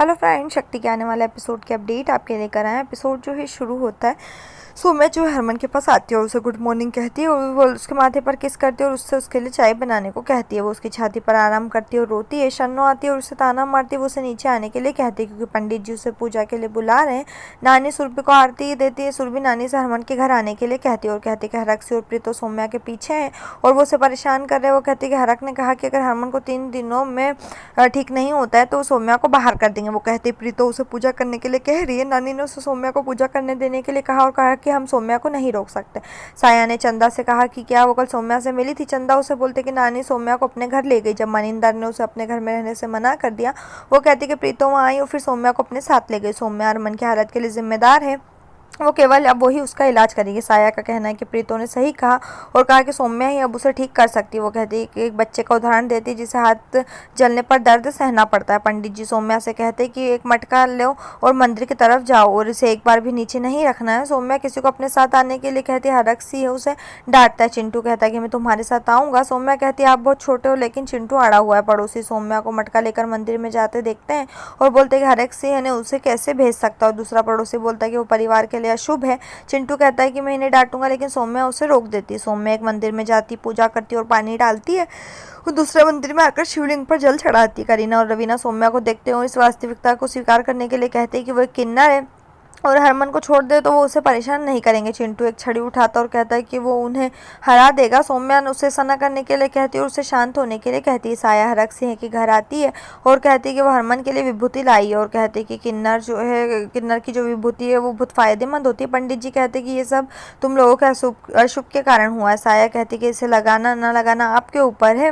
Hello friend, शक्ति के आने वाला एपिसोड के अपडेट आपके लेकर आए हैं। एपिसोड जो है शुरू होता है सौम्या जो है हरमन के पास आती है और उसे गुड मॉर्निंग कहती है और वो उसके माथे पर किस करती है और उससे उसके लिए चाय बनाने को कहती है। वो उसकी छाती पर आराम करती है और रोती है। शन्नो आती है और उसे ताना मारती है। वो उसे नीचे आने के लिए कहती है क्योंकि पंडित जी उसे पूजा के लिए बुला रहे हैं। नानी सुरभि को आरती देती है। सुरभि नानी से हरमन के घर आने के लिए कहती है और कहती है कि हरक और प्रीतो सौम्या के पीछे हैं और वो उसे परेशान कर रहे हैं। वो कहती है कि हरक ने कहा कि अगर हरमन को 3 दिनों में ठीक नहीं होता है तो सौम्या को बाहर कर देंगे। वो कहती है प्रीतो उसे पूजा करने के लिए कह रही है। नानी ने उसे सौम्या को पूजा करने देने के लिए कहा और कहा कि हम सौम्या को नहीं रोक सकते। साया ने चंदा से कहा कि क्या वो कल सौम्या से मिली थी। चंदा उसे बोलते कि नानी सौम्या को अपने घर ले गई जब मनिंदर ने उसे अपने घर में रहने से मना कर दिया। वो कहती कि प्रीतो वहाँ आई और फिर सौम्या को अपने साथ ले गई। सौम्या हरमन की हालत के लिए जिम्मेदार है, वो केवल अब वही उसका इलाज करेगी। साया का कहना है कि प्रीतो ने सही कहा और कहा कि सौम्या ही अब उसे ठीक कर सकती है। वो कहती है कि एक बच्चे का उदाहरण देती है जिसे हाथ जलने पर दर्द सहना पड़ता है। पंडित जी सौम्या से कहते हैं कि एक मटका लो और मंदिर की तरफ जाओ और इसे एक बार भी नीचे नहीं रखना है। सौम्या किसी को अपने साथ आने के लिए कहती है। हरक सी है उसे डांटता है। चिंटू कहता है कि मैं तुम्हारे साथ आऊँगा। सौम्या कहती है आप बहुत छोटे हो, लेकिन चिंटू अड़ा हुआ है। पड़ोसी सौम्या को मटका लेकर मंदिर में जाते देखते हैं और बोलते हैं कि हरक सी है ने उसे कैसे भेज सकता। और दूसरा पड़ोसी बोलता है कि वो परिवार के लिए अशुभ है। चिंटू कहता है कि मैं इन्हें डांटूंगा, लेकिन सौम्या उसे रोक देती है। सौम्या एक मंदिर में जाती, पूजा करती और पानी डालती है और दूसरे मंदिर में आकर शिवलिंग पर जल चढ़ाती। करीना और रवीना सौम्या को देखते हुए इस वास्तविकता को स्वीकार करने के लिए कहते हैं कि वो एक किन्नर है और हरमन को छोड़ दे तो वो उसे परेशान नहीं करेंगे। चिंटू एक छड़ी उठाता और कहता है कि वो उन्हें हरा देगा। सौम्या उसे सना करने के लिए कहती है और उसे शांत होने के लिए कहती है। साया हरक सिंह के घर आती है और कहती है कि वो हरमन के लिए विभूति लाई है और कहती है कि किन्नर की जो विभूति है वो बहुत फायदेमंद होती है। पंडित जी कहते हैं कि ये सब तुम लोगों के अशुभ के कारण हुआ है। साया कहती है कि इसे लगाना न लगाना आपके ऊपर है।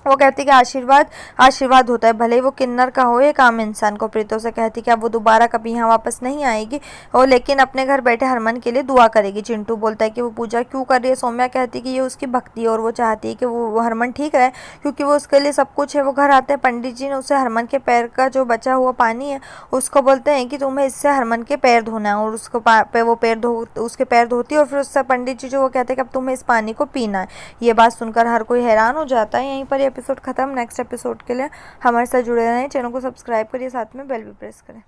वो कहती कि आशीर्वाद होता है, भले ही वो किन्नर का हो एक आम इंसान को। प्रीतो से कहती कि अब वो दोबारा कभी यहाँ वापस नहीं आएगी और लेकिन अपने घर बैठे हरमन के लिए दुआ करेगी। चिंटू बोलता है कि वो पूजा क्यों कर रही है। सौम्या कहती कि ये उसकी भक्ति है और वो चाहती है कि वो हरमन ठीक रहे क्योंकि वो उसके लिए सब कुछ है। वो घर आते हैं। पंडित जी ने उसे हरमन के पैर का जो बचा हुआ पानी है उसको बोलते हैं कि तुम्हें इससे हरमन के पैर धोना है और उसके पैर धोती है और फिर उससे पंडित जी जो वो कहते हैं कि अब तुम्हें इस पानी को पीना है। ये बात सुनकर हर कोई हैरान हो जाता है। यहीं पर एपिसोड खत्म। नेक्स्ट एपिसोड के लिए हमारे साथ जुड़े रहें, चैनल को सब्सक्राइब करिए, साथ में बेल भी प्रेस करें।